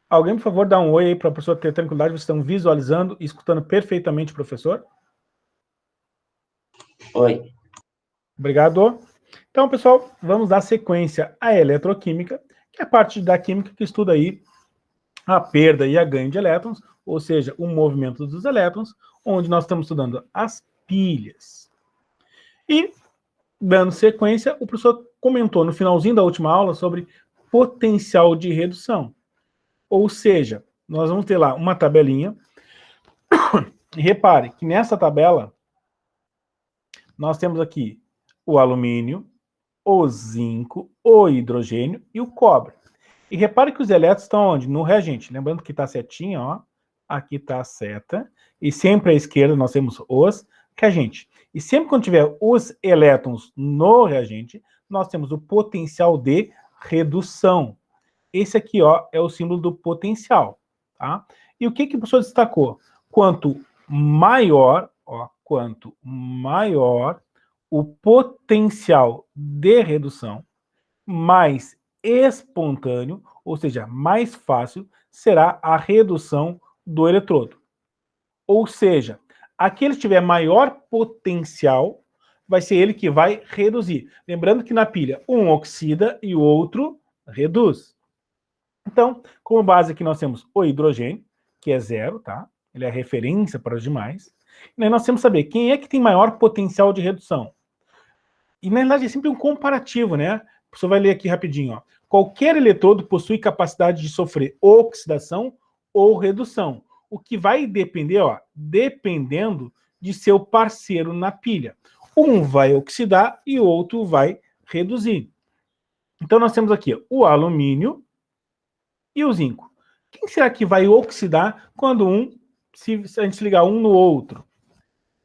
Alguém, por favor, dá um oi aí para a professora ter tranquilidade, vocês estão visualizando e escutando perfeitamente o professor? Oi. Obrigado. Então, pessoal, vamos dar sequência à eletroquímica, que é a parte da química que estuda aí a perda e a ganho de elétrons, ou seja, o movimento dos elétrons, onde nós estamos estudando as pilhas. E, dando sequência, o professor comentou no finalzinho da última aula sobre potencial de redução. Ou seja, nós vamos ter lá uma tabelinha, e repare que nessa tabela nós temos aqui o alumínio, o zinco, o hidrogênio e o cobre. E repare que os elétrons estão onde? No reagente. Lembrando que está a setinha, ó. Aqui está a seta. E sempre à esquerda nós temos os reagentes. E sempre quando tiver os elétrons no reagente, nós temos o potencial de redução. Esse aqui, ó, é o símbolo do potencial, tá? E o que o professor destacou? Quanto maior o potencial de redução, mais espontâneo, ou seja, mais fácil, será a redução do eletrodo. Ou seja, aquele que tiver maior potencial, vai ser ele que vai reduzir. Lembrando que na pilha, um oxida e o outro reduz. Então, como base aqui nós temos o hidrogênio, que é 0, tá? Ele é referência para os demais. E aí nós temos que saber quem é que tem maior potencial de redução. E na verdade é sempre um comparativo, né? O professor vai ler aqui rapidinho, ó. Qualquer eletrodo possui capacidade de sofrer oxidação ou redução. O que vai depender, ó, dependendo de seu parceiro na pilha. Um vai oxidar e o outro vai reduzir. Então nós temos aqui o alumínio e o zinco. Quem será que vai oxidar quando se a gente ligar um no outro?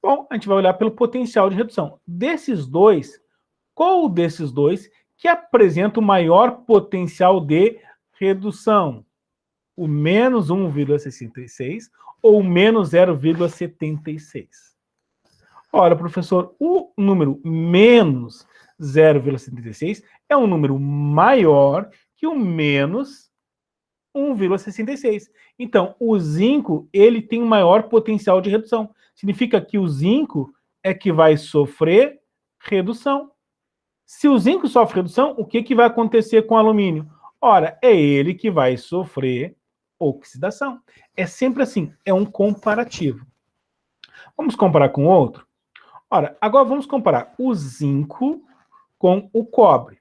Bom, a gente vai olhar pelo potencial de redução. Desses dois, qual desses dois que apresenta o maior potencial de redução? O menos 1,66 ou o menos 0,76? Ora, professor, o número menos 0,76 é um número maior que o menos 1,66. Então, o zinco, ele tem um maior potencial de redução. Significa que o zinco é que vai sofrer redução. Se o zinco sofre redução, o que vai acontecer com o alumínio? Ora, é ele que vai sofrer oxidação. É sempre assim, é um comparativo. Vamos comparar com outro? Ora, agora vamos comparar o zinco com o cobre.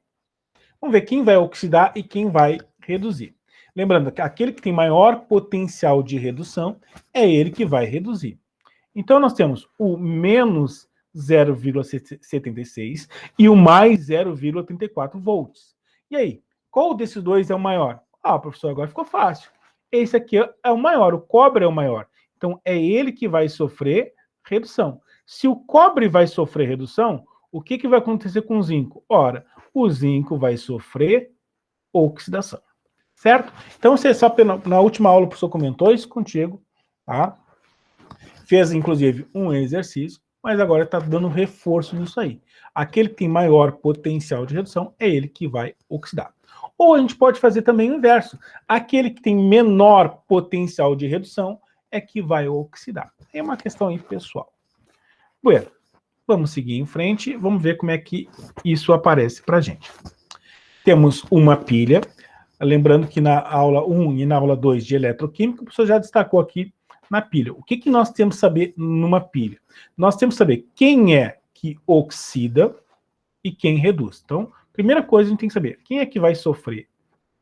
Vamos ver quem vai oxidar e quem vai reduzir. Lembrando que aquele que tem maior potencial de redução é ele que vai reduzir. Então nós temos o menos 0,76 e o mais 0,34 volts. E aí, qual desses dois é o maior? Ah, professor, agora ficou fácil. Esse aqui é o maior, o cobre é o maior. Então é ele que vai sofrer redução. Se o cobre vai sofrer redução, o que vai acontecer com o zinco? Ora, o zinco vai sofrer oxidação. Certo? Então, você só na última aula o professor comentou isso contigo, tá? Fez, inclusive, um exercício, mas agora está dando reforço nisso aí. Aquele que tem maior potencial de redução é ele que vai oxidar. Ou a gente pode fazer também o inverso. Aquele que tem menor potencial de redução é que vai oxidar. É uma questão aí pessoal. Bueno, vamos seguir em frente, vamos ver como é que isso aparece para a gente. Temos uma pilha. Lembrando que na aula 1 e na aula 2 de eletroquímica, o professor já destacou aqui na pilha. O que nós temos que saber numa pilha? Nós temos que saber quem é que oxida e quem reduz. Então, primeira coisa, a gente tem que saber quem é que vai sofrer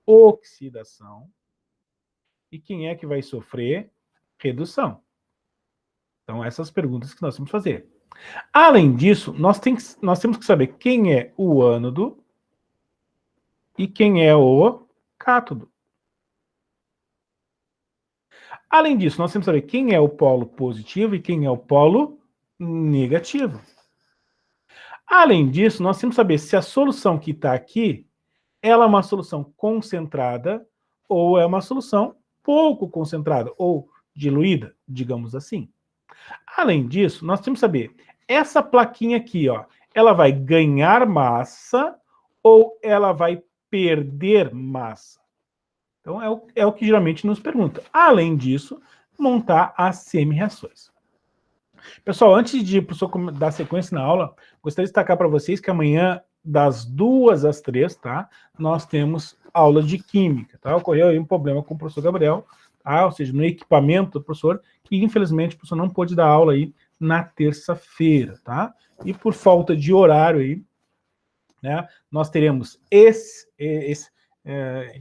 oxidação e quem é que vai sofrer redução. Então, essas perguntas que nós temos que fazer. Além disso, nós temos que saber quem é o ânodo e quem é o cátodo. Além disso, nós temos que saber quem é o polo positivo e quem é o polo negativo. Além disso, nós temos que saber se a solução que está aqui, ela é uma solução concentrada ou é uma solução pouco concentrada ou diluída, digamos assim. Além disso, nós temos que saber, essa plaquinha aqui, ó, ela vai ganhar massa ou ela vai perder massa? Então, é o que geralmente nos pergunta. Além disso, montar as semi-reações. Pessoal, antes de dar sequência na aula, gostaria de destacar para vocês que amanhã, das 2 às 3, tá? Nós temos aula de Química, tá? Ocorreu aí um problema com o professor Gabriel, tá? Ou seja, no equipamento do professor, que infelizmente o professor não pôde dar aula aí na terça-feira, tá? E por falta de horário aí, né, nós teremos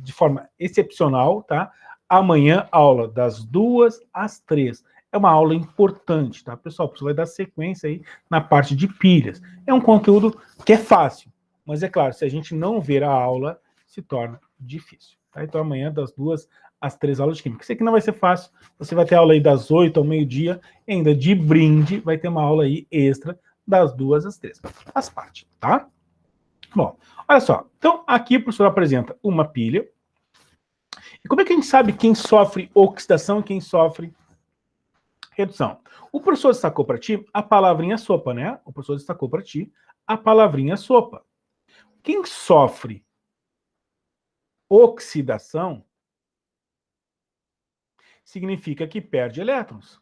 de forma excepcional, tá? Amanhã, aula das 2 às 3. É uma aula importante, tá, pessoal? Você vai dar sequência aí na parte de pilhas. É um conteúdo que é fácil, mas é claro, se a gente não ver a aula, se torna difícil. Tá? Então, amanhã, das 2 às 3 aulas de Química. Isso aqui não vai ser fácil, você vai ter aula aí das 8 ao meio-dia, ainda de brinde, vai ter uma aula aí extra das 2 às 3. Faz parte, tá? Bom, olha só. Então, aqui o professor apresenta uma pilha. E como é que a gente sabe quem sofre oxidação e quem sofre redução? O professor destacou para ti a palavrinha sopa, né? O professor destacou para ti a palavrinha sopa. Quem sofre oxidação significa que perde elétrons.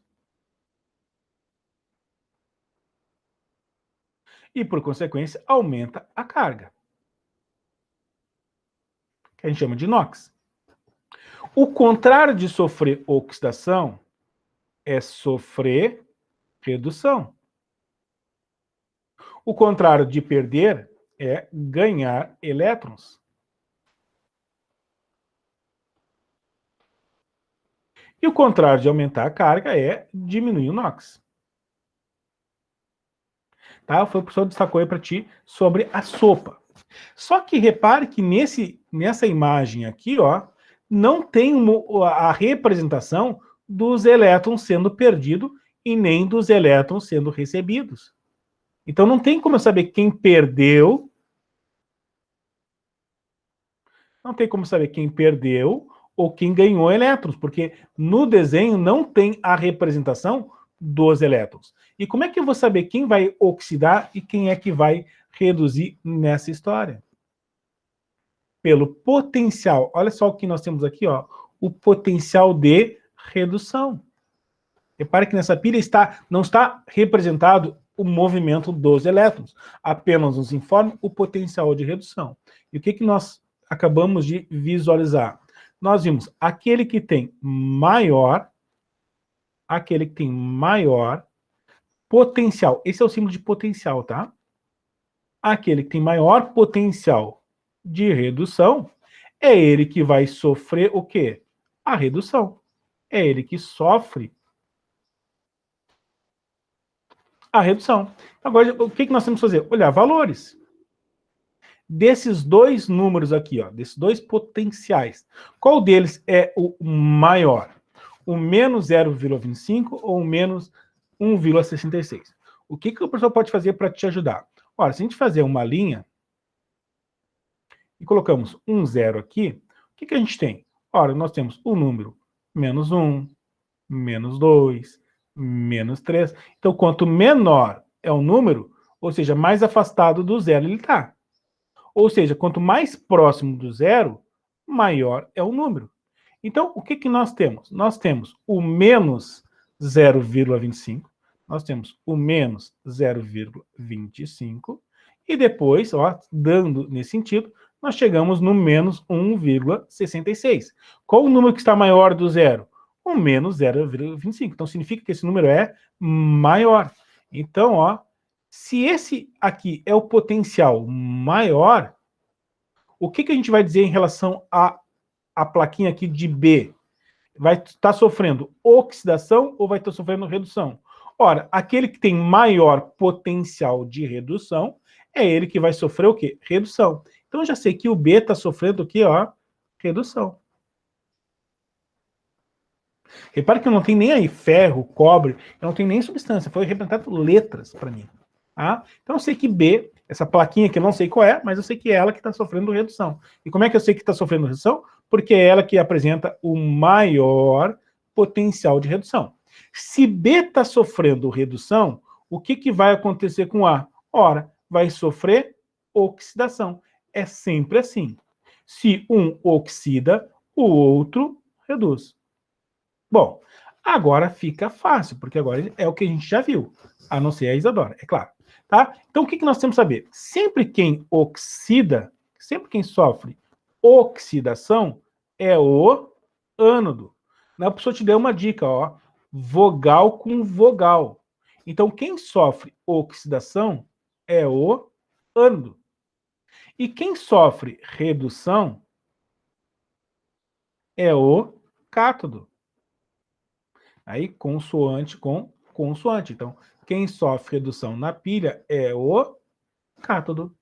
E, por consequência, aumenta a carga, que a gente chama de NOx. O contrário de sofrer oxidação é sofrer redução. O contrário de perder é ganhar elétrons. E o contrário de aumentar a carga é diminuir o NOx. Tá? Foi o professor que destacou aí para ti sobre a sopa. Só que repare que nessa imagem aqui, ó, não tem a representação dos elétrons sendo perdidos e nem dos elétrons sendo recebidos. Então não tem como eu saber quem perdeu. Não tem como saber quem perdeu ou quem ganhou elétrons, porque no desenho não tem a representação dos elétrons. E como é que eu vou saber quem vai oxidar e quem é que vai reduzir nessa história? Pelo potencial. Olha só o que nós temos aqui, ó, o potencial de redução. Repare que nessa pilha não está representado o movimento dos elétrons, apenas nos informa o potencial de redução. E o que nós acabamos de visualizar? Nós vimos aquele que tem maior potencial. Esse é o símbolo de potencial, tá? Aquele que tem maior potencial de redução é ele que vai sofrer o quê? A redução. É ele que sofre a redução. Agora, o que nós temos que fazer? Olhar valores. Desses dois números aqui, ó, desses dois potenciais, qual deles é o maior? O menos 0,25 ou o menos 1,66? O que o professor pode fazer para te ajudar? Olha, se a gente fazer uma linha e colocamos um zero aqui, o que a gente tem? Ora, nós temos o número menos 1, menos 2, menos 3. Então, quanto menor é o número, ou seja, mais afastado do zero ele está. Ou seja, quanto mais próximo do zero, maior é o número. Então, o que nós temos? Nós temos o menos 0,25, nós temos o menos 0,25, e depois, ó, dando nesse sentido, nós chegamos no menos 1,66. Qual o número que está maior do zero? O menos 0,25. Então, significa que esse número é maior. Então, ó, se esse aqui é o potencial maior, o que a gente vai dizer em relação à plaquinha aqui de B? Vai estar sofrendo oxidação ou vai estar sofrendo redução? Ora, aquele que tem maior potencial de redução é ele que vai sofrer o quê? Redução. Então, eu já sei que o B está sofrendo o quê? Ó, redução. Repare que eu não tenho nem aí ferro, cobre, eu não tenho nem substância, foi representado letras para mim. Tá? Então eu sei que B, essa plaquinha que eu não sei qual é, mas eu sei que é ela que está sofrendo redução. E como é que eu sei que está sofrendo redução? Porque é ela que apresenta o maior potencial de redução. Se B está sofrendo redução, o que vai acontecer com A? Ora, vai sofrer oxidação. É sempre assim. Se um oxida, o outro reduz. Bom, agora fica fácil, porque agora é o que a gente já viu, a não ser a Isadora, é claro. Tá? Então, o que nós temos que saber? Sempre quem oxida, sempre quem sofre oxidação é o ânodo. A pessoa te deu uma dica, ó, vogal com vogal. Então, quem sofre oxidação é o ânodo. E quem sofre redução é o cátodo. Aí, consoante com consoante. Então, quem sofre redução na pilha é o cátodo.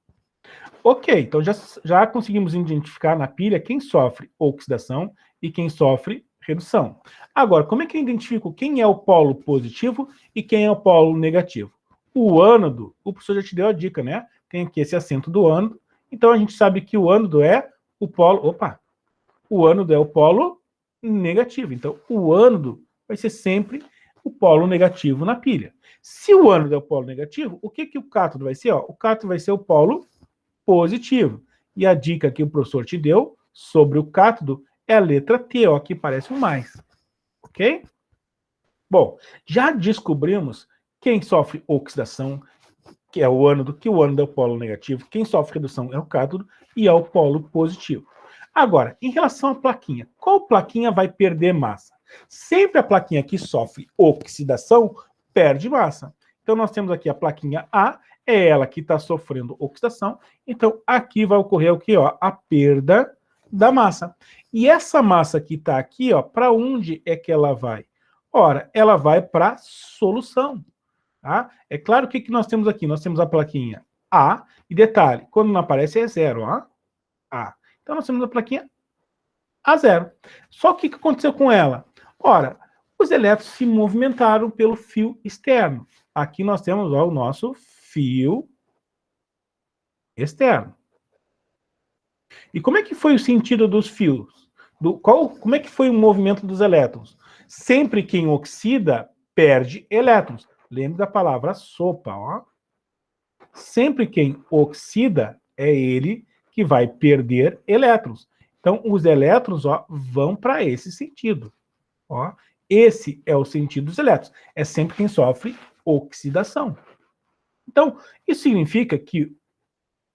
Ok, então já conseguimos identificar na pilha quem sofre oxidação e quem sofre redução. Agora, como é que eu identifico quem é o polo positivo e quem é o polo negativo? O ânodo, o professor já te deu a dica, né? Tem aqui esse acento do ânodo. Então, a gente sabe que o ânodo é o polo... Opa! O ânodo é o polo negativo. Então, o ânodo vai ser sempre o polo negativo na pilha. Se o ânodo é o polo negativo, o que o cátodo vai ser? Ó, o cátodo vai ser o polo positivo. E a dica que o professor te deu sobre o cátodo é a letra T, ó, que parece um mais. Ok? Bom, já descobrimos quem sofre oxidação, que é o ânodo, que o ânodo é o polo negativo, quem sofre redução é o cátodo e é o polo positivo. Agora, em relação à plaquinha, qual plaquinha vai perder massa? Sempre a plaquinha que sofre oxidação perde massa. Então, nós temos aqui a plaquinha A, é ela que está sofrendo oxidação. Então, aqui vai ocorrer o que? Ó, a perda da massa. E essa massa que está aqui, para onde é que ela vai? Ora, ela vai para a solução. Tá? É claro que nós temos aqui, nós temos a plaquinha A, e detalhe, quando não aparece é zero, ó, A. Então nós temos a plaquinha A0. Só que o que aconteceu com ela? Ora, os elétrons se movimentaram pelo fio externo. Aqui nós temos ó, o nosso fio externo. E como é que foi o sentido dos fios? Como é que foi o movimento dos elétrons? Sempre quem oxida perde elétrons. Lembre da palavra sopa, ó. Sempre quem oxida é ele que vai perder elétrons. Então, os elétrons ó, vão para esse sentido. Ó. Esse é o sentido dos elétrons. É sempre quem sofre oxidação. Então, isso significa que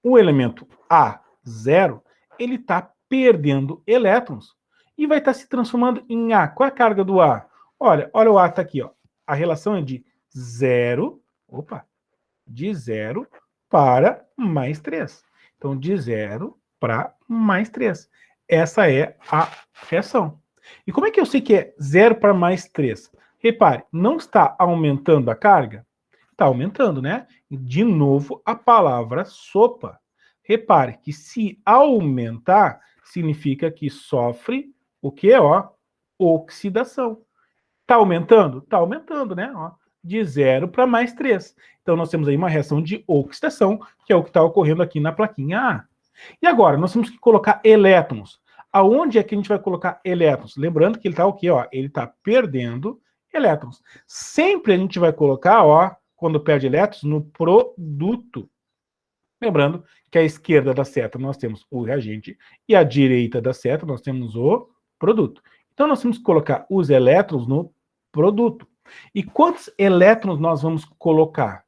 o elemento A0 ele está perdendo elétrons e vai estar se transformando em A. Qual é a carga do A? Olha o A está aqui. Ó. A relação é de 0, de 0 para mais 3. Então, de 0 para mais 3. Essa é a reação. E como é que eu sei que é 0 para mais 3? Repare, não está aumentando a carga? Está aumentando, né? De novo, a palavra sopa. Repare que se aumentar, significa que sofre o que? Ó, oxidação. Está aumentando? Está aumentando, né? Ó, de 0 para mais 3. Então, nós temos aí uma reação de oxidação, que é o que está ocorrendo aqui na plaquinha A. E agora, nós temos que colocar elétrons. Aonde é que a gente vai colocar elétrons? Lembrando que ele está o quê? Ó, ele está perdendo elétrons. Sempre a gente vai colocar, ó, quando perde elétrons, no produto. Lembrando que à esquerda da seta nós temos o reagente e à direita da seta nós temos o produto. Então, nós temos que colocar os elétrons no produto. E quantos elétrons nós vamos colocar?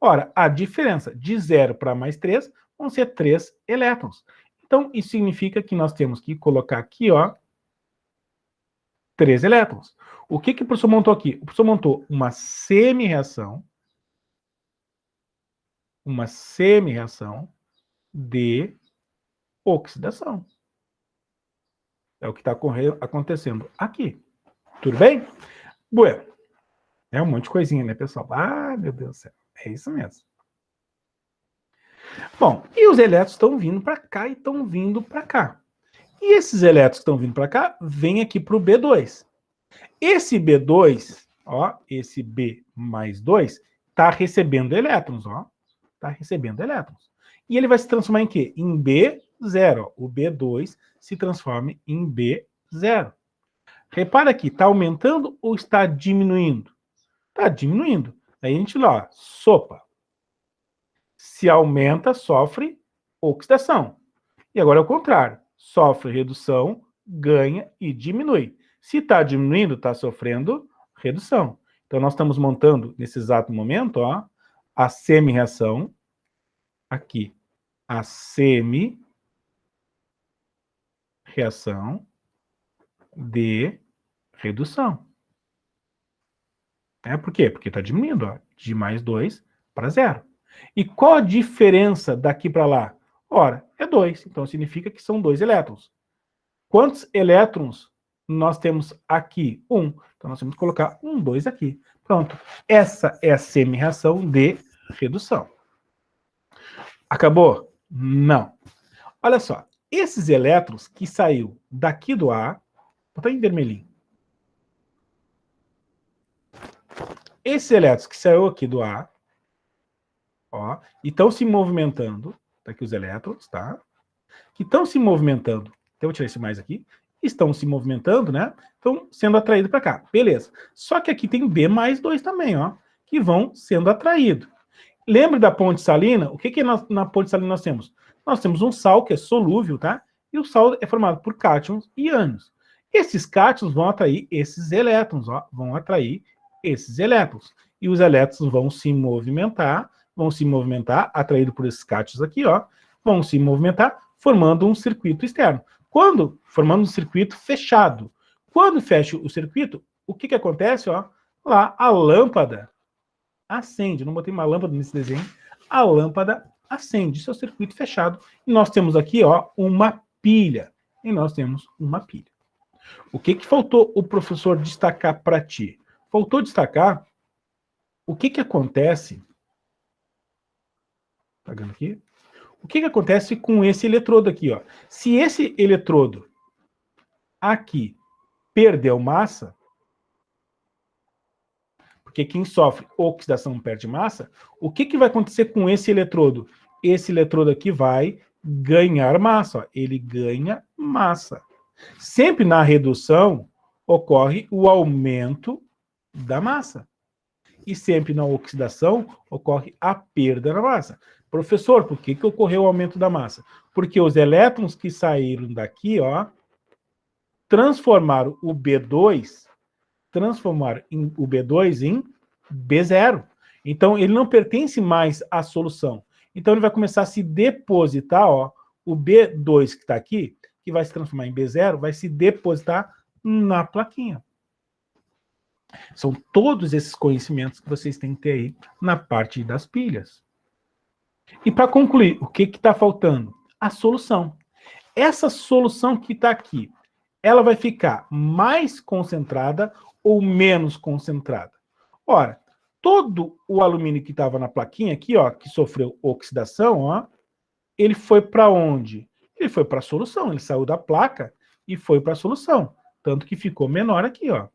Ora, a diferença de 0 para mais 3 vão ser 3 elétrons. Então, isso significa que nós temos que colocar aqui, ó, 3 elétrons. O que o professor montou aqui? O professor montou uma semi-reação de oxidação. É o que está acontecendo aqui. Tudo bem? Bueno, é um monte de coisinha, né, pessoal? Ah, meu Deus do céu. É isso mesmo. Bom, e os elétrons estão vindo para cá e estão vindo para cá. E esses elétrons que estão vindo para cá, vêm aqui para o B2. Esse B2, ó, esse B mais 2, está recebendo elétrons, ó. Está recebendo elétrons. E ele vai se transformar em quê? Em B0. O B2 se transforma em B0. Repara aqui, está aumentando ou está diminuindo? Está diminuindo. Aí a gente lá, sopa. Se aumenta, sofre oxidação. E agora é o contrário. Sofre redução, ganha e diminui. Se está diminuindo, está sofrendo redução. Então, nós estamos montando, nesse exato momento, ó, a semi-reação, aqui, a semi-reação de redução. Por quê? Porque está diminuindo, ó, de mais 2 para 0. E qual a diferença daqui para lá? Ora, é 2, então significa que são 2 elétrons. Quantos elétrons nós temos aqui? 1. Então nós temos que colocar 1, 2 aqui. Pronto. Essa é a semi-reação de redução. Acabou? Não. Olha só, esses elétrons que saiu daqui do A, vou botar em vermelhinho. Esses elétrons que saiu aqui do A, ó, e estão se movimentando, tá aqui os elétrons, tá? Que estão se movimentando, então eu vou tirar esse mais aqui, estão se movimentando, né? Estão sendo atraídos para cá, beleza. Só que aqui tem B mais 2 também, ó, que vão sendo atraídos. Lembra da ponte salina? O que na ponte salina nós temos? Nós temos um sal que é solúvel, tá? E o sal é formado por cátions e ânions. Esses cátions vão atrair esses elétrons, ó, vão atrair esses elétrons. E os elétrons vão se movimentar, atraídos por esses cátions aqui, ó, vão se movimentar, formando um circuito externo. Formando um circuito fechado. Quando fecha o circuito, o que acontece, ó? Lá a lâmpada acende. Não botei uma lâmpada nesse desenho. A lâmpada acende, seu circuito fechado. E nós temos aqui, ó, uma pilha. E nós temos uma pilha. O que faltou o professor destacar para ti? Faltou destacar o que acontece. Pagando aqui. O que acontece com esse eletrodo aqui, ó? Se esse eletrodo aqui perdeu massa, porque quem sofre oxidação perde massa, o que vai acontecer com esse eletrodo? Esse eletrodo aqui vai ganhar massa, ó. Ele ganha massa. Sempre na redução ocorre o aumento da massa. E sempre na oxidação ocorre a perda da massa. Professor, por que ocorreu o aumento da massa? Porque os elétrons que saíram daqui, ó, transformaram o B2 em B0. Então, ele não pertence mais à solução. Então, ele vai começar a se depositar, ó, o B2 que está aqui, que vai se transformar em B0, vai se depositar na plaquinha. São todos esses conhecimentos que vocês têm que ter aí na parte das pilhas. E para concluir, o que está faltando? A solução. Essa solução que está aqui, ela vai ficar mais concentrada ou menos concentrada? Ora, todo o alumínio que estava na plaquinha aqui, ó, que sofreu oxidação, ó, ele foi para onde? Ele foi para a solução, ele saiu da placa e foi para a solução. Tanto que ficou menor aqui, ó.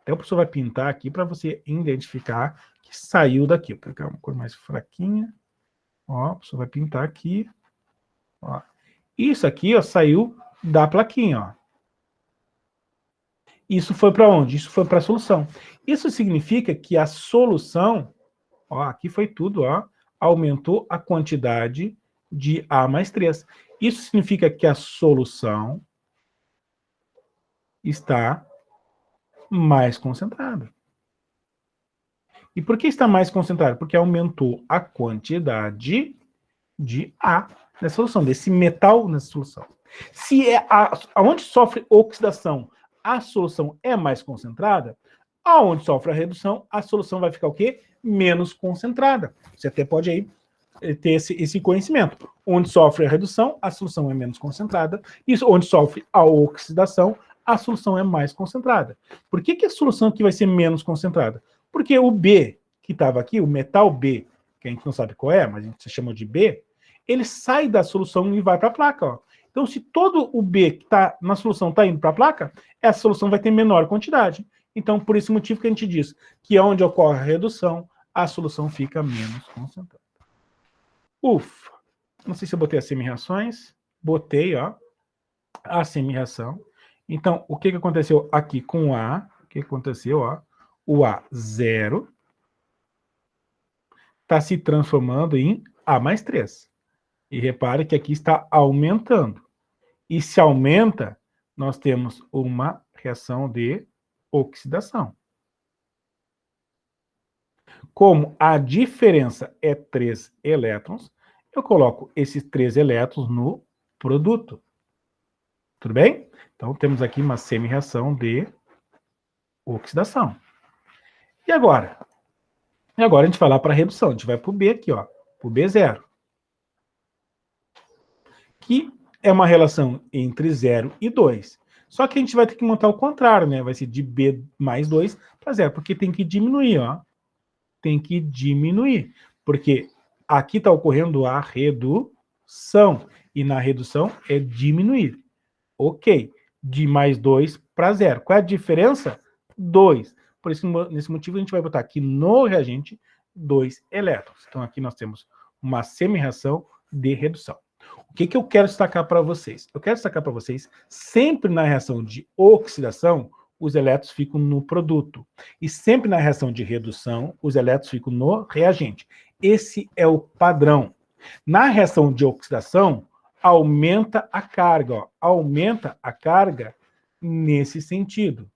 Até o professor vai pintar aqui para você identificar que saiu daqui. Vou pegar uma cor mais fraquinha. Ó, o professor vai pintar aqui. Ó. Isso aqui, ó, saiu da plaquinha, ó. Isso foi para onde? Isso foi para a solução. Isso significa que a solução, ó, aqui foi tudo, ó, aumentou a quantidade de A mais 3. Isso significa que a solução está mais concentrada. E por que está mais concentrada? Porque aumentou a quantidade de A nessa solução, desse metal nessa solução. Se aonde sofre oxidação, a solução é mais concentrada, aonde sofre a redução, a solução vai ficar o quê? Menos concentrada. Você até pode aí ter esse conhecimento. Onde sofre a redução, a solução é menos concentrada. Isso, onde sofre a oxidação, a solução é mais concentrada. Por que a solução aqui vai ser menos concentrada? Porque o B que estava aqui, o metal B, que a gente não sabe qual é, mas a gente chama de B, ele sai da solução e vai para a placa, ó. Então, se todo o B que está na solução está indo para a placa, essa solução vai ter menor quantidade. Então, por esse motivo que a gente diz que onde ocorre a redução, a solução fica menos concentrada. Ufa! Não sei se eu botei as semi-reações. Botei, ó, a semi-reação. Então, o que aconteceu aqui com o A? O que aconteceu, ó? O A0 está se transformando em A mais 3. E repare que aqui está aumentando. E se aumenta, nós temos uma reação de oxidação. Como a diferença é 3 elétrons, eu coloco esses 3 elétrons no produto. Tudo bem? Então, temos aqui uma semi-reação de oxidação. E agora? E agora a gente vai lá para a redução. A gente vai para o B aqui, ó, para o B0. Que é uma relação entre 0 e 2. Só que a gente vai ter que montar o contrário, né? Vai ser de B mais 2 para 0, porque tem que diminuir, ó. Tem que diminuir, porque aqui está ocorrendo a redução, e na redução é diminuir. Ok, de mais 2 para 0. Qual é a diferença? 2. Por isso, nesse motivo, a gente vai botar aqui no reagente 2 elétrons. Então, aqui nós temos uma semi-reação de redução. O que eu quero destacar para vocês? Eu quero destacar para vocês, sempre na reação de oxidação, os elétrons ficam no produto. E sempre na reação de redução, os elétrons ficam no reagente. Esse é o padrão. Na reação de oxidação, aumenta a carga. Ó, aumenta a carga nesse sentido.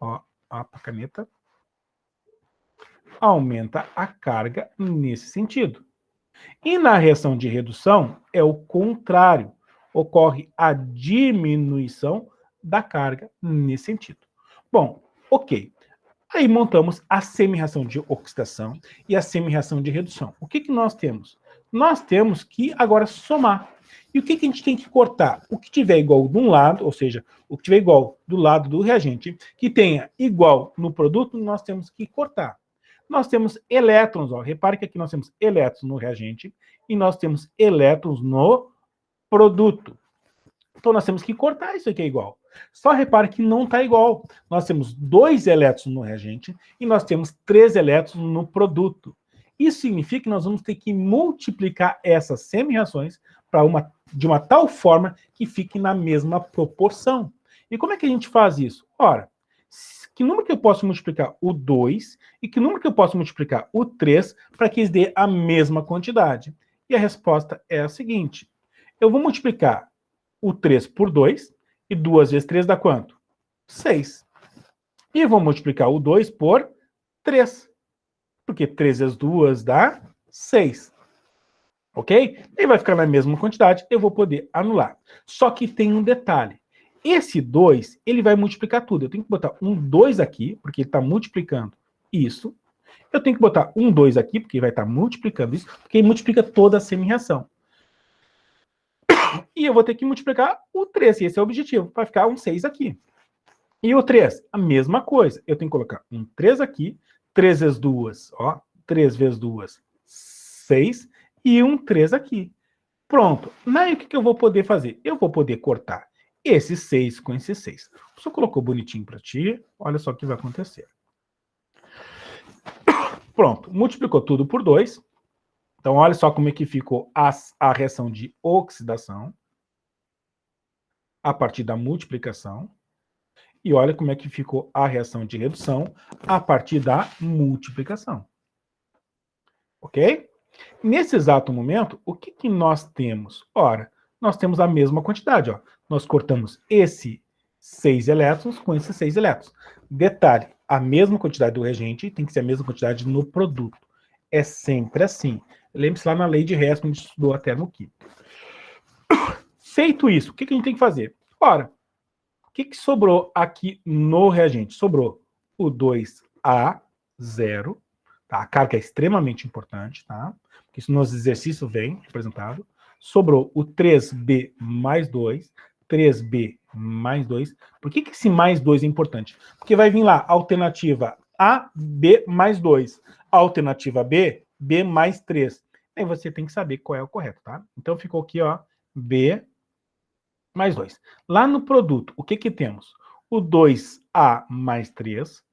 Ó, a caneta. Aumenta a carga nesse sentido. E na reação de redução, é o contrário. Ocorre a diminuição da carga nesse sentido. Bom, ok. Aí montamos a semi-reação de oxidação e a semi-reação de redução. O que nós temos? Nós temos que agora somar. E o que a gente tem que cortar? O que tiver igual de um lado, ou seja, o que tiver igual do lado do reagente, que tenha igual no produto, nós temos que cortar. Nós temos elétrons, ó. Repare que aqui nós temos elétrons no reagente e nós temos elétrons no produto. Então nós temos que cortar isso aqui igual. Só repare que não está igual. Nós temos 2 elétrons no reagente e nós temos 3 elétrons no produto. Isso significa que nós vamos ter que multiplicar essas semi-reações de uma tal forma que fique na mesma proporção. E como é que a gente faz isso? Ora, que número que eu posso multiplicar o 2 e que número que eu posso multiplicar o 3 para que eles dê a mesma quantidade? E a resposta é a seguinte. Eu vou multiplicar o 3 por 2, e 2 vezes 3 dá quanto? 6. E eu vou multiplicar o 2 por 3, porque 3 vezes 2 dá 6. Ok? E vai ficar na mesma quantidade, eu vou poder anular. Só que tem um detalhe. Esse 2, ele vai multiplicar tudo. Eu tenho que botar um 2 aqui, porque ele está multiplicando isso. Eu tenho que botar um 2 aqui, porque ele vai estar multiplicando isso, porque ele multiplica toda a semi-reação. E eu vou ter que multiplicar o 3, e esse é o objetivo, vai ficar um 6 aqui. E o 3, a mesma coisa. Eu tenho que colocar um 3 aqui, 3 vezes 2, ó, 3 vezes 2, 6, e um 3 aqui. Pronto. Aí o que eu vou poder fazer? Eu vou poder cortar esse 6 com esse 6. Você colocou bonitinho para ti, olha só o que vai acontecer. Pronto, multiplicou tudo por 2. Então, olha só como é que ficou a reação de oxidação a partir da multiplicação. E olha como é que ficou a reação de redução a partir da multiplicação. Ok? Nesse exato momento, o que nós temos? Ora, nós temos a mesma quantidade. Ó. Nós cortamos esse 6 elétrons com esses 6 elétrons. Detalhe, a mesma quantidade do reagente tem que ser a mesma quantidade no produto. É sempre assim. Lembre-se lá na lei de Hess, que a gente estudou a termoquímica. Feito isso, o que a gente tem que fazer? Ora, o que sobrou aqui no reagente? Sobrou o 2A0, tá? A carga é extremamente importante, tá? Porque isso nos exercícios vem representado. Sobrou o 3B mais 2, 3B mais 2. Por que esse mais 2 é importante? Porque vai vir lá, alternativa A, B mais 2. Alternativa B, B mais 3. Aí você tem que saber qual é o correto, tá? Então ficou aqui, ó, B mais 2. Lá no produto, o que temos? O 2A mais 3,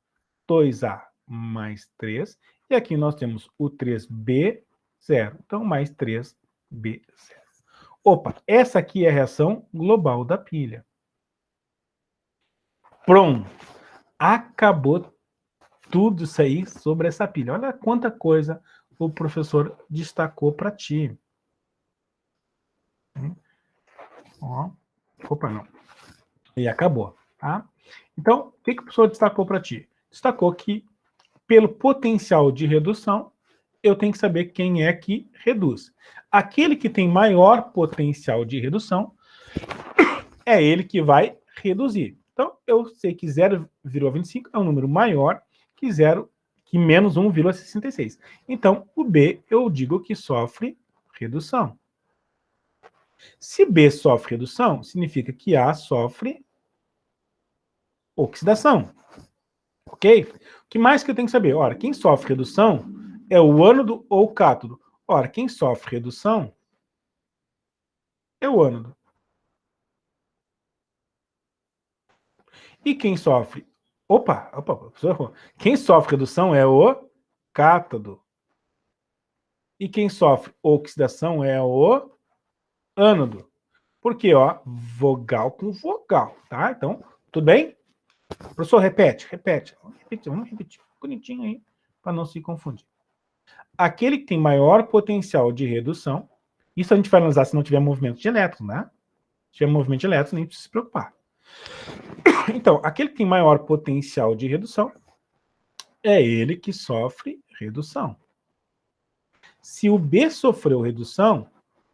2A mais 3, e aqui nós temos o 3B0, então mais 3B0. Opa, essa aqui é a reação global da pilha. Pronto. Acabou tudo isso aí sobre essa pilha. Olha quanta coisa o professor destacou para ti. Ó. Opa, não. E acabou, tá? Então, o que o professor destacou para ti? Destacou que, pelo potencial de redução, eu tenho que saber quem é que reduz. Aquele que tem maior potencial de redução é ele que vai reduzir. Então, eu sei que 0,25 é um número maior que que menos 1,66. Então, o B eu digo que sofre redução. Se B sofre redução, significa que A sofre oxidação. Ok? O que mais que eu tenho que saber? Ora, quem sofre redução é o ânodo ou o cátodo. Ora, quem sofre redução é o ânodo. E quem sofre... Opa, professor. Quem sofre redução é o cátodo. E quem sofre oxidação é o ânodo. Porque, ó, vogal com vogal, tá? Então, tudo bem? Professor, repete. Vamos repetir. Bonitinho aí, para não se confundir. Aquele que tem maior potencial de redução, isso a gente vai analisar se não tiver movimento de elétrons, né? Se tiver movimento de elétrons, nem precisa se preocupar. Então, aquele que tem maior potencial de redução é ele que sofre redução. Se o B sofreu redução,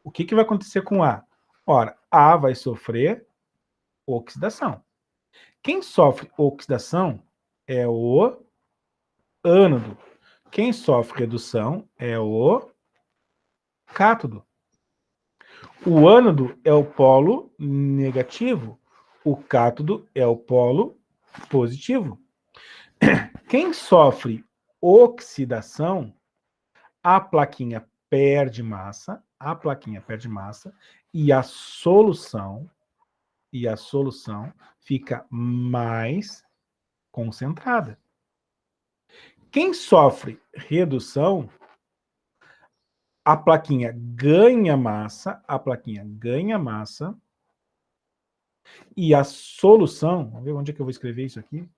o que vai acontecer com A? Ora, A vai sofrer oxidação. Quem sofre oxidação é o ânodo. Quem sofre redução é o cátodo. O ânodo é o polo negativo, o cátodo é o polo positivo. Quem sofre oxidação, a plaquinha perde massa, e a solução fica mais concentrada. Quem sofre redução, a plaquinha ganha massa, e a solução, vamos ver onde é que eu vou escrever isso aqui.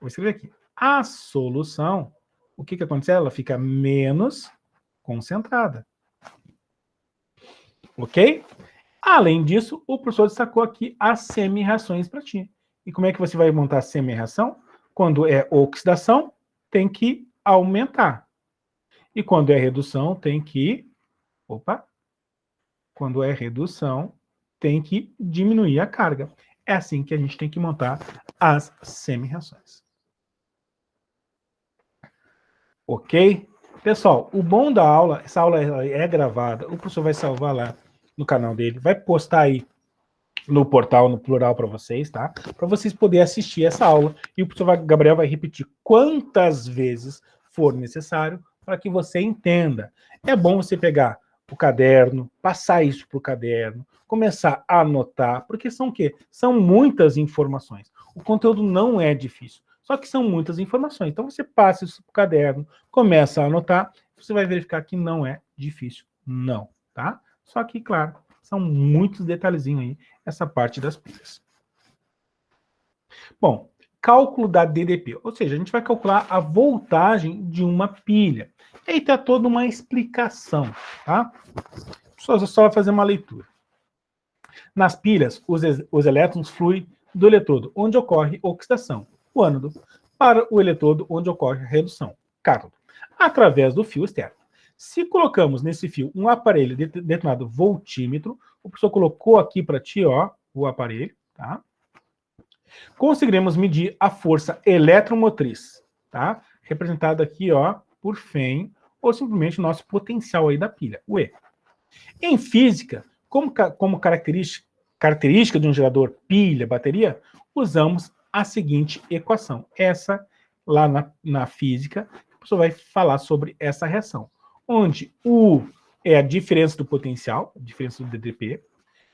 Vou escrever aqui. A solução, o que acontece? Ela fica menos concentrada. Ok? Além disso, o professor destacou aqui as semi-reações para ti. E como é que você vai montar a semi-reação? Quando é oxidação, tem que aumentar. E quando é redução, tem que... Quando é redução, tem que diminuir a carga. É assim que a gente tem que montar as semi-reações. Ok? Pessoal, o bom da aula, essa aula é gravada, o professor vai salvar lá no canal dele, vai postar aí no portal, no plural para vocês, tá? Para vocês poderem assistir essa aula e o professor Gabriel vai repetir quantas vezes for necessário para que você entenda. É bom você pegar o caderno, passar isso para o caderno, começar a anotar, porque são o quê? São muitas informações. O conteúdo não é difícil, só que são muitas informações. Então você passa isso para o caderno, começa a anotar, você vai verificar que não é difícil, não, tá? Só que, claro, são muitos detalhezinhos aí, essa parte das pilhas. Bom, cálculo da DDP, ou seja, a gente vai calcular a voltagem de uma pilha. E aí está toda uma explicação, tá? Só vai fazer uma leitura. Nas pilhas, os elétrons fluem do eletrodo, onde ocorre oxidação, o ânodo, para o eletrodo, onde ocorre redução, cátodo, através do fio externo. Se colocamos nesse fio um aparelho denominado voltímetro, o professor colocou aqui para ti, ó, o aparelho, tá? Conseguiremos medir a força eletromotriz, tá? Representada aqui, ó, por Fem, ou simplesmente o nosso potencial aí da pilha, o E. Em física, como característica de um gerador pilha-bateria, usamos a seguinte equação. Essa, lá na física, o professor vai falar sobre essa reação, onde U é a diferença do potencial, a diferença do DDP,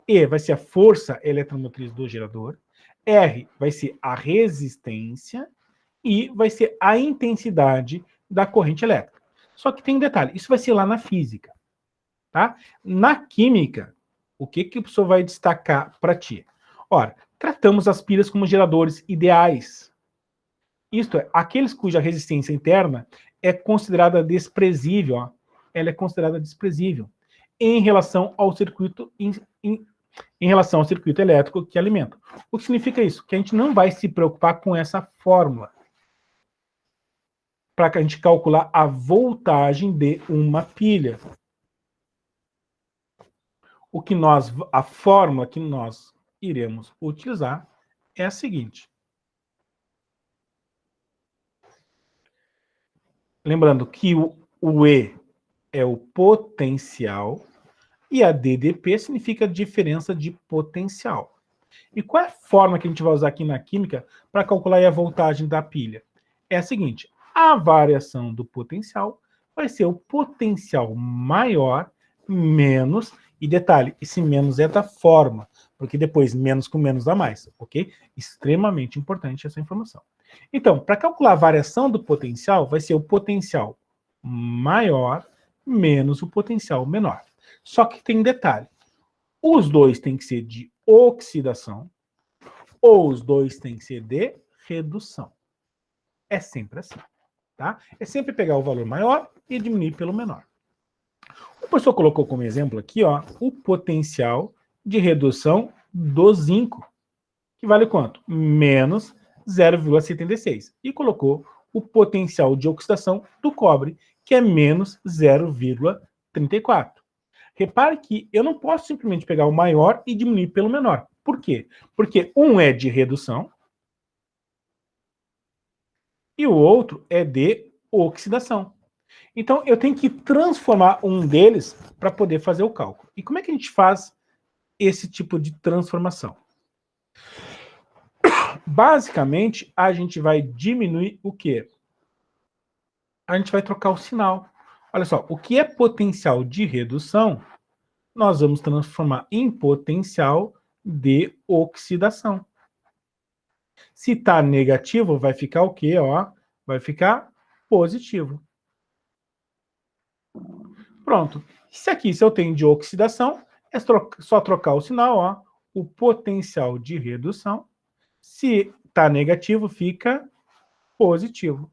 E vai ser a força eletromotriz do gerador, R vai ser a resistência e vai ser a intensidade da corrente elétrica. Só que tem um detalhe, isso vai ser lá na física. Tá? Na química, o que o professor vai destacar para ti? Ora, tratamos as pilhas como geradores ideais. Isto é, aqueles cuja resistência interna é considerada desprezível, ó, ela é considerada desprezível em relação ao circuito em relação ao circuito elétrico que alimenta. O que significa isso? Que a gente não vai se preocupar com essa fórmula para a gente calcular a voltagem de uma pilha. A fórmula que nós iremos utilizar é a seguinte. Lembrando que o E é o potencial e a DDP significa diferença de potencial. E qual é a forma que a gente vai usar aqui na química para calcular a voltagem da pilha? É a seguinte, a variação do potencial vai ser o potencial maior menos, e detalhe, esse menos é da forma, porque depois menos com menos dá mais, ok? Extremamente importante essa informação. Então, para calcular a variação do potencial, vai ser o potencial maior menos o potencial menor. Só que tem detalhe, os dois têm que ser de oxidação, ou os dois têm que ser de redução. É sempre assim, tá? É sempre pegar o valor maior e diminuir pelo menor. O professor colocou como exemplo aqui, ó, o potencial de redução do zinco, que vale quanto? Menos 0,76. E colocou o potencial de oxidação do cobre, que é menos 0,34. Repare que eu não posso simplesmente pegar o maior e diminuir pelo menor. Por quê? Porque um é de redução e o outro é de oxidação. Então, eu tenho que transformar um deles para poder fazer o cálculo. E como é que a gente faz esse tipo de transformação? Basicamente, a gente vai diminuir o quê? A gente vai trocar o sinal. Olha só, o que é potencial de redução, nós vamos transformar em potencial de oxidação. Se está negativo, vai ficar o quê? Ó, vai ficar positivo. Pronto. Se eu tenho de oxidação, é só trocar o sinal, ó, o potencial de redução. Se está negativo, fica positivo.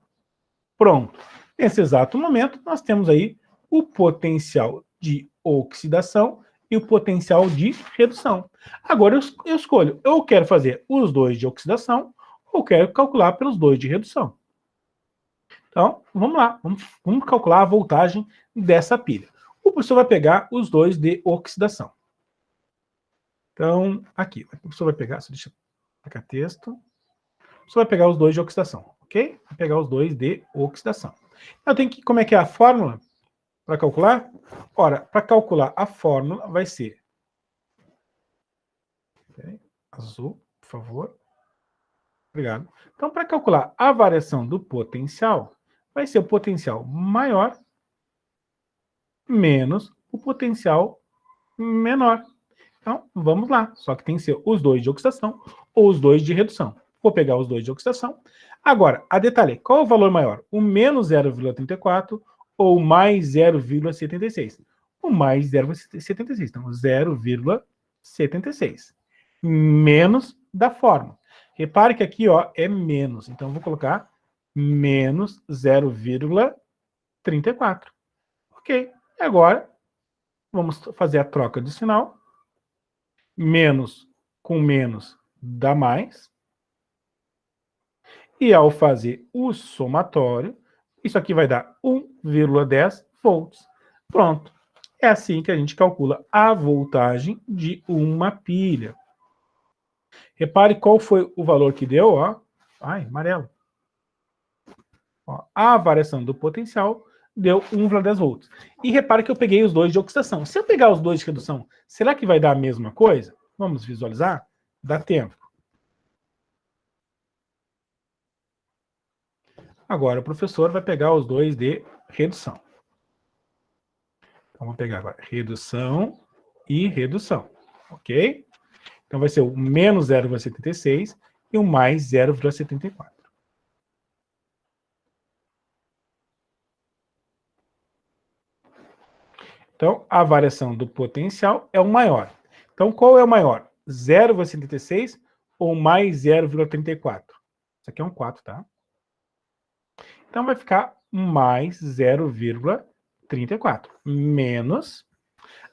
Pronto. Nesse exato momento, nós temos aí o potencial de oxidação e o potencial de redução. Agora eu escolho, eu quero fazer os dois de oxidação ou quero calcular pelos dois de redução. Então, vamos lá, vamos calcular a voltagem dessa pilha. O professor vai pegar os dois de oxidação. Então, aqui, o professor vai pegar, deixa eu pegar texto. O professor vai pegar os dois de oxidação, ok? Vai pegar os dois de oxidação. Eu tenho que, como é que é a fórmula para calcular? Ora, para calcular a fórmula vai ser... Okay, azul, por favor. Obrigado. Então, para calcular a variação do potencial, vai ser o potencial maior menos o potencial menor. Então, vamos lá. Só que tem que ser os dois de oxidação ou os dois de redução. Vou pegar os dois de oxidação. Agora, a detalhe, qual é o valor maior? O menos 0,34 ou mais 0,76? O mais 0,76. Então, 0,76. Menos da fórmula. Repare que aqui ó, é menos. Então, eu vou colocar menos 0,34. Ok. Agora, vamos fazer a troca de sinal. Menos com menos dá mais. E ao fazer o somatório, isso aqui vai dar 1,10 volts. Pronto. É assim que a gente calcula a voltagem de uma pilha. Repare qual foi o valor que deu, ó. Ai, amarelo. Ó, a variação do potencial deu 1,10 volts. E repare que eu peguei os dois de oxidação. Se eu pegar os dois de redução, será que vai dar a mesma coisa? Vamos visualizar? Dá tempo. Agora o professor vai pegar os dois de redução. Então, vamos pegar agora redução e redução, ok? Então, vai ser o menos 0,76 e o mais 0,74. Então, a variação do potencial é o maior. Então, qual é o maior? 0,76 ou mais 0,34? Isso aqui é um 4, tá? Então, vai ficar mais 0,34. Menos...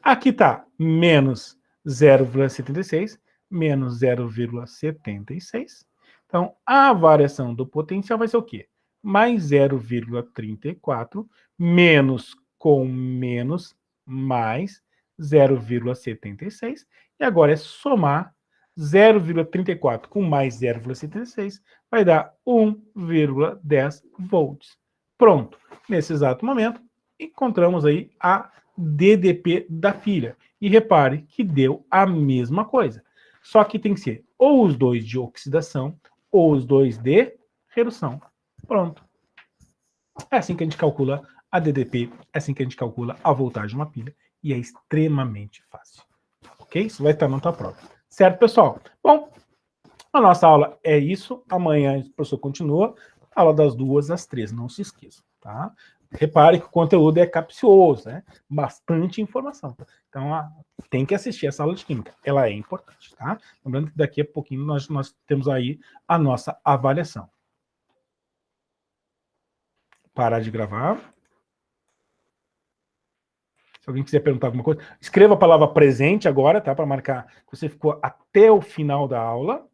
Aqui está menos 0,76 menos 0,76. Então, a variação do potencial vai ser o quê? Mais 0,34 menos com menos mais 0,76. E agora é somar 0,34 com mais 0,76 vai dar 1,10 volts. Pronto. Nesse exato momento, encontramos aí a DDP da pilha. E repare que deu a mesma coisa. Só que tem que ser ou os dois de oxidação ou os dois de redução. Pronto. É assim que a gente calcula a DDP, é assim que a gente calcula a voltagem de uma pilha. E é extremamente fácil. Ok? Isso vai estar na tua prova. Certo, pessoal? Bom, a nossa aula é isso. Amanhã o professor continua. Aula das 2 às 3, não se esqueçam, tá? Repare que o conteúdo é capcioso, né? Bastante informação. Então, tem que assistir essa aula de química. Ela é importante, tá? Lembrando que daqui a pouquinho nós temos aí a nossa avaliação. Parar de gravar. Se alguém quiser perguntar alguma coisa, escreva a palavra presente agora, tá? Para marcar que você ficou até o final da aula.